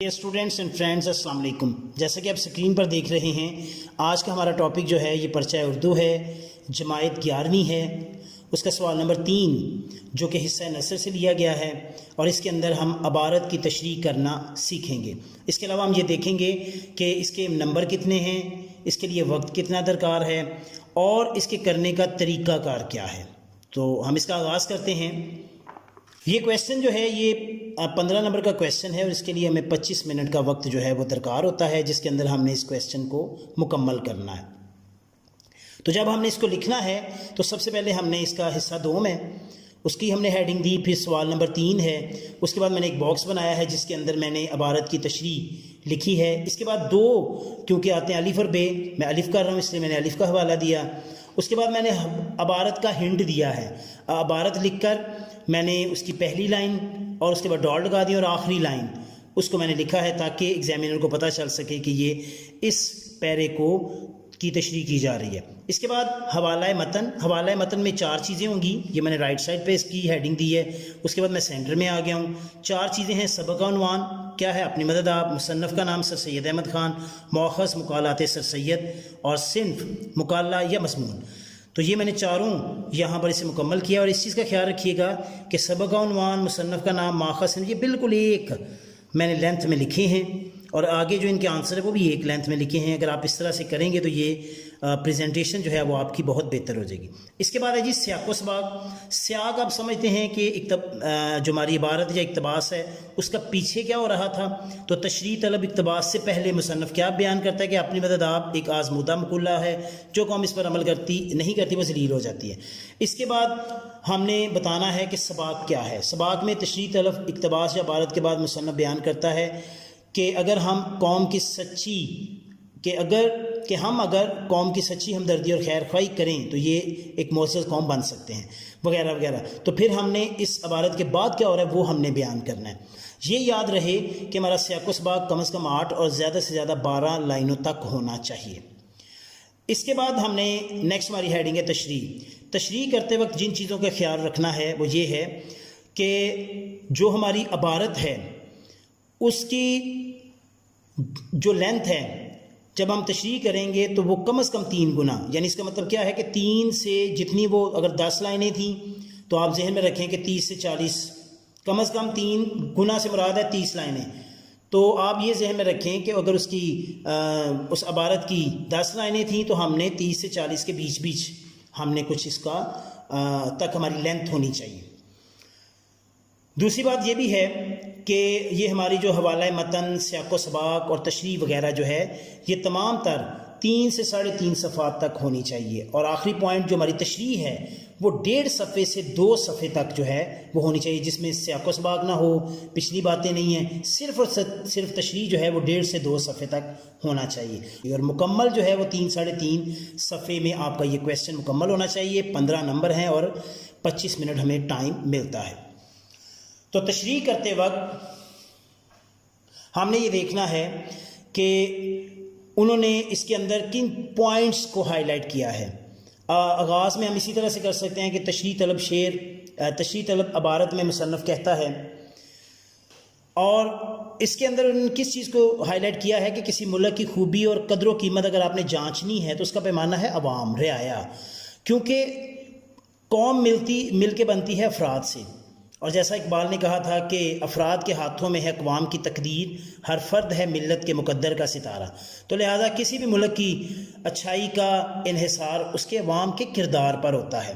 Students and friends السلام علیکم. جیسا کہ آپ اسکرین پر دیکھ رہے ہیں، آج کا ہمارا ٹاپک جو ہے یہ پرچہ اردو ہے، جماعت 11ویں ہے. اس کا سوال نمبر 3 جو کہ حصہ نثر سے لیا گیا ہے، اور اس کے اندر ہم عبارت کی تشریح کرنا سیکھیں گے. اس کے علاوہ ہم یہ دیکھیں گے کہ اس کے نمبر کتنے ہیں، اس کے لیے وقت کتنا درکار ہے، اور اس کے کرنے کا طریقہ کار کیا ہے. تو ہم اس کا آغاز کرتے ہیں. یہ کویسچن جو ہے یہ 15 نمبر کا کویسچن ہے، اور اس کے لیے ہمیں 25 منٹ کا وقت جو ہے وہ درکار ہوتا ہے، جس کے اندر ہم نے اس کویسچن کو مکمل کرنا ہے. تو جب ہم نے اس کو لکھنا ہے تو سب سے پہلے ہم نے اس کا حصہ 2 ہے، اس کی ہم نے ہیڈنگ دی. پھر سوال نمبر 3 ہے، اس کے بعد میں نے ایک باکس بنایا ہے جس کے اندر میں نے عبارت کی تشریح لکھی ہے. اس کے بعد 2 کیونکہ آتے ہیں الف اور بے، میں الف کر رہا ہوں اس لیے میں نے الف کا حوالہ دیا. اس کے بعد میں نے عبارت کا ہنٹ دیا ہے. عبارت لکھ کر میں نے اس کی پہلی لائن اور اس کے بعد ڈاٹ لگا دی، اور آخری لائن اس کو میں نے لکھا ہے تاکہ ایگزامینر کو پتہ چل سکے کہ یہ اس پیرے کو کی تشریح کی جا رہی ہے. اس کے بعد حوالہ متن. حوالہ متن میں 4 چیزیں ہوں گی، یہ میں نے رائٹ سائڈ پہ اس کی ہیڈنگ دی ہے. اس کے بعد میں سینٹر میں آ گیا ہوں. 4 چیزیں ہیں: سبق کا عنوان کیا ہے، اپنی مدد آپ، مصنف کا نام سر سید احمد خان، مؤخذ مقالات سر سید، اور صنف مقالہ یا مضمون. تو یہ میں نے 4 یہاں پر اسے مکمل کیا. اور اس چیز کا خیال رکھیے گا کہ سبق کا عنوان، مصنف کا نام، مؤخذ، یہ بالکل ایک میں نے لینتھ میں لکھے ہیں، اور آگے جو ان کے آنسر ہے وہ بھی ایک لینتھ میں لکھے ہیں. اگر آپ اس طرح سے کریں گے تو یہ پریزنٹیشن جو ہے وہ آپ کی بہت بہتر ہو جائے گی. اس کے بعد ہے جی سیاق و سباق. سیاق آپ سمجھتے ہیں کہ جو ہماری عبارت یا اقتباس ہے اس کا پیچھے کیا ہو رہا تھا. تو تشریح طلب اقتباس سے پہلے مصنف کیا بیان کرتا ہے کہ اپنی مدد آپ ایک آزمودہ مقولہ ہے، جو قوم اس پر عمل نہیں کرتی وہ ذلیل ہو جاتی ہے. اس کے بعد ہم نے بتانا ہے کہ سباق کیا ہے. سباق میں تشریح طلب اقتباس یا عبارت کے بعد مصنف بیان کرتا ہے کہ اگر ہم قوم کی سچی اگر قوم کی سچی ہمدردی اور خیر خواہی کریں تو یہ ایک معزز قوم بن سکتے ہیں، وغیرہ وغیرہ. تو پھر ہم نے اس عبارت کے بعد کیا ہو رہا ہے وہ ہم نے بیان کرنا ہے. یہ یاد رہے کہ ہمارا سیاق و سباق کم از کم 8 اور زیادہ سے زیادہ 12 لائنوں تک ہونا چاہیے. اس کے بعد ہم نے نیکسٹ ہماری ہیڈنگ ہے تشریح. تشریح کرتے وقت جن چیزوں کا خیال رکھنا ہے وہ یہ ہے کہ جو ہماری عبارت ہے اس کی جو لینتھ ہے جب ہم تشریح کریں گے تو وہ کم از کم 3 گنا، یعنی اس کا مطلب کیا ہے کہ 3 سے جتنی وہ اگر 10 لائنیں تھیں تو آپ ذہن میں رکھیں کہ 30 سے 40 کم از کم 3 گنا سے مراد ہے 30 لائنیں. تو آپ یہ ذہن میں رکھیں کہ اگر اس عبارت کی 10 لائنیں تھیں تو ہم نے 30 سے 40 کے بیچ ہم نے کچھ اس کا تک ہماری لینتھ ہونی چاہیے. دوسری بات یہ بھی ہے کہ یہ ہماری جو حوالہ متن، سیاق و سباق اور تشریح وغیرہ جو ہے یہ تمام تر 3 سے 3.5 صفحات تک ہونی چاہیے. اور آخری پوائنٹ جو ہماری تشریح ہے وہ 1.5 صفحے سے 2 صفحے تک جو ہے وہ ہونی چاہیے، جس میں سیاق و سباق نہ ہو، پچھلی باتیں نہیں ہیں، صرف اور صرف تشریح جو ہے وہ 1.5 سے 2 صفحے تک ہونا چاہیے. اور مکمل جو ہے وہ 3-3.5 صفحے میں آپ کا یہ کویسچن مکمل ہونا چاہیے. 15 نمبر ہیں اور 25 منٹ ہمیں ٹائم ملتا ہے. تو تشریح کرتے وقت ہم نے یہ دیکھنا ہے کہ انہوں نے اس کے اندر کن پوائنٹس کو ہائی لائٹ کیا ہے. آغاز میں ہم اسی طرح سے کر سکتے ہیں کہ تشریح طلب عبارت میں مصنف کہتا ہے، اور اس کے اندر انہوں نے کس چیز کو ہائی لائٹ کیا ہے کہ کسی ملک کی خوبی اور قدر و قیمت اگر آپ نے جانچنی ہے تو اس کا پیمانہ ہے عوام، رعایا، کیونکہ قوم مل کے بنتی ہے افراد سے. اور جیسا اقبال نے کہا تھا کہ افراد کے ہاتھوں میں ہے اقوام کی تقدیر، ہر فرد ہے ملت کے مقدر کا ستارہ. تو لہذا کسی بھی ملک کی اچھائی کا انحصار اس کے عوام کے کردار پر ہوتا ہے.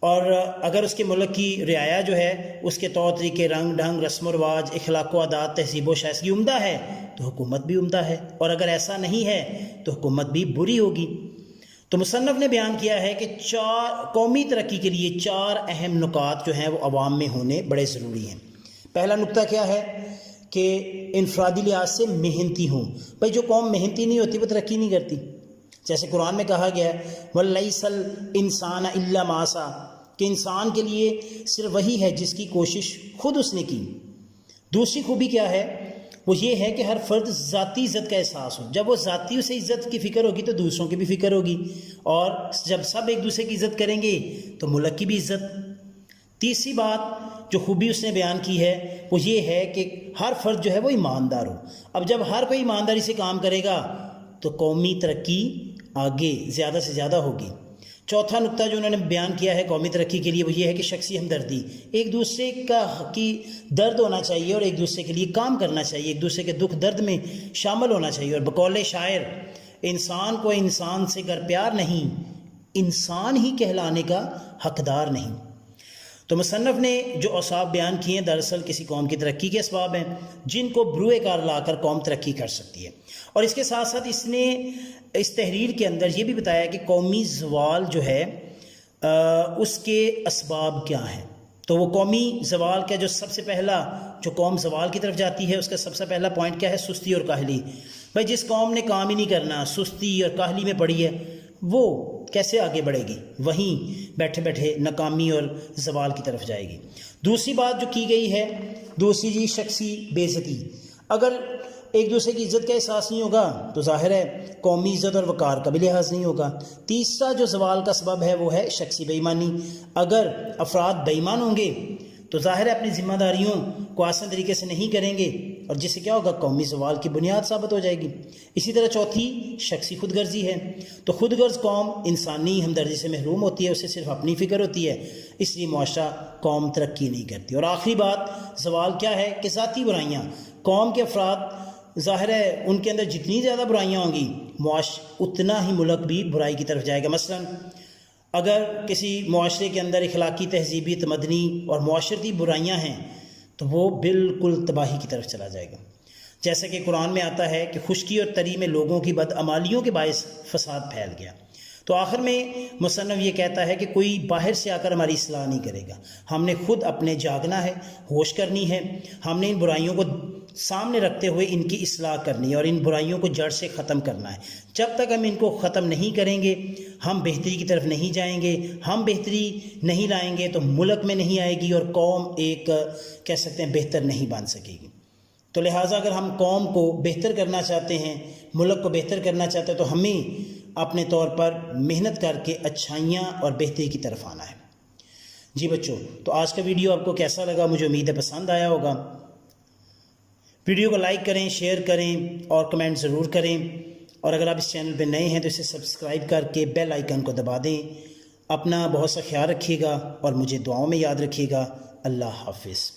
اور اگر اس کے ملک کی رعایا جو ہے اس کے طور طریقے، رنگ ڈھنگ، رسم و رواج، اخلاق و عادات، تہذیب و شائستگی عمدہ ہے تو حکومت بھی عمدہ ہے، اور اگر ایسا نہیں ہے تو حکومت بھی بری ہوگی. تو مصنف نے بیان کیا ہے کہ 4 قومی ترقی کے لیے 4 اہم نکات جو ہیں وہ عوام میں ہونے بڑے ضروری ہیں. پہلا نکتہ کیا ہے کہ انفرادی لحاظ سے محنتی ہوں. بھائی جو قوم محنتی نہیں ہوتی وہ ترقی نہیں کرتی. جیسے قرآن میں کہا گیا ہے وَلَيْسَ الْإِنسَانَ إِلَّا مَا سَعَىٰ، کہ انسان کے لیے صرف وہی ہے جس کی کوشش خود اس نے کی. دوسری خوبی کیا ہے، وہ یہ ہے کہ ہر فرد ذاتی عزت کا احساس ہو. جب وہ ذاتی اسے عزت کی فکر ہوگی تو دوسروں کی بھی فکر ہوگی، اور جب سب ایک دوسرے کی عزت کریں گے تو ملک کی بھی عزت. تیسری بات جو خوبی اس نے بیان کی ہے وہ یہ ہے کہ ہر فرد جو ہے وہ ایماندار ہو۔ اب جب ہر کوئی ایمانداری سے کام کرے گا تو قومی ترقی آگے زیادہ سے زیادہ ہوگی۔ چوتھا نقطہ جو انہوں نے بیان کیا ہے قومی ترقی کے لیے وہ یہ ہے کہ شخصی ہمدردی، ایک دوسرے کی درد ہونا چاہیے اور ایک دوسرے کے لیے کام کرنا چاہیے، ایک دوسرے کے دکھ درد میں شامل ہونا چاہیے۔ اور بقول شاعر، انسان کو انسان سے گر پیار نہیں، انسان ہی کہلانے کا حقدار نہیں۔ تو مصنف نے جو اوصاف بیان کیے ہیں دراصل کسی قوم کی ترقی کے اسباب ہیں جن کو بروئے کار لا کر قوم ترقی کر سکتی ہے۔ اور اس کے ساتھ ساتھ اس نے اس تحریر کے اندر یہ بھی بتایا کہ قومی زوال جو ہے اس کے اسباب کیا ہیں۔ تو وہ قومی زوال کا جو سب سے پہلا جو قوم زوال کی طرف جاتی ہے اس کا سب سے پہلا پوائنٹ کیا ہے؟ سستی اور کاہلی۔ بھائی جس قوم نے کام ہی نہیں کرنا، سستی اور کاہلی میں پڑی ہے، وہ کیسے آگے بڑھے گی؟ وہیں بیٹھے بیٹھے ناکامی اور زوال کی طرف جائے گی۔ دوسری بات جو کی گئی ہے، دوسری جی شخصی بے عزتی۔ اگر ایک دوسرے کی عزت کا احساس نہیں ہوگا تو ظاہر ہے قومی عزت اور وقار کا بھی لحاظ نہیں ہوگا۔ تیسرا جو زوال کا سبب ہے وہ ہے شخصی بے ایمانی۔ اگر افراد بے ایمان ہوں گے تو ظاہر ہے اپنی ذمہ داریوں کو آسان طریقے سے نہیں کریں گے اور جس سے کیا ہوگا؟ قومی زوال کی بنیاد ثابت ہو جائے گی۔ اسی طرح چوتھی شخصی خود غرضی ہے۔ تو خود غرض قوم انسانی ہمدردی سے محروم ہوتی ہے، اسے صرف اپنی فکر ہوتی ہے، اس لیے معاشرہ قوم ترقی نہیں کرتی۔ اور آخری بات زوال کیا ہے کہ ذاتی برائیاں۔ قوم کے افراد ظاہر ہے ان کے اندر جتنی زیادہ برائیاں ہوں گی اتنا ہی ملک بھی برائی کی طرف جائے گا۔ مثلا اگر کسی معاشرے کے اندر اخلاقی، تہذیبی، تمدنی اور معاشرتی برائیاں ہیں تو وہ بالکل تباہی کی طرف چلا جائے گا۔ جیسا کہ قرآن میں آتا ہے کہ خشکی اور تری میں لوگوں کی بدعمالیوں کے باعث فساد پھیل گیا۔ تو آخر میں مصنف یہ کہتا ہے کہ کوئی باہر سے آ کر ہماری اصلاح نہیں کرے گا، ہم نے خود اپنے جاگنا ہے، ہوش کرنی ہے، ہم نے ان برائیوں کو سامنے رکھتے ہوئے ان کی اصلاح کرنی ہے اور ان برائیوں کو جڑ سے ختم کرنا ہے۔ جب تک ہم ان کو ختم نہیں کریں گے ہم بہتری کی طرف نہیں جائیں گے، ہم بہتری نہیں لائیں گے تو ملک میں نہیں آئے گی اور قوم ایک کہہ سکتے ہیں بہتر نہیں بن سکے گی۔ تو لہٰذا اگر ہم قوم کو بہتر کرنا چاہتے ہیں، ملک کو بہتر کرنا چاہتے ہیں تو ہمیں اپنے طور پر محنت کر کے اچھائیاں اور بہتری کی طرف آنا ہے۔ جی بچوں، تو آج کا ویڈیو آپ کو کیسا لگا؟ مجھے امید ہے پسند آیا ہوگا۔ ویڈیو کو لائک کریں، شیئر کریں اور کمنٹ ضرور کریں، اور اگر آپ اس چینل پہ نئے ہیں تو اسے سبسکرائب کر کے بیل آئیکن کو دبا دیں۔ اپنا بہت سا خیال رکھیے گا اور مجھے دعاؤں میں یاد رکھیے گا۔ اللہ حافظ۔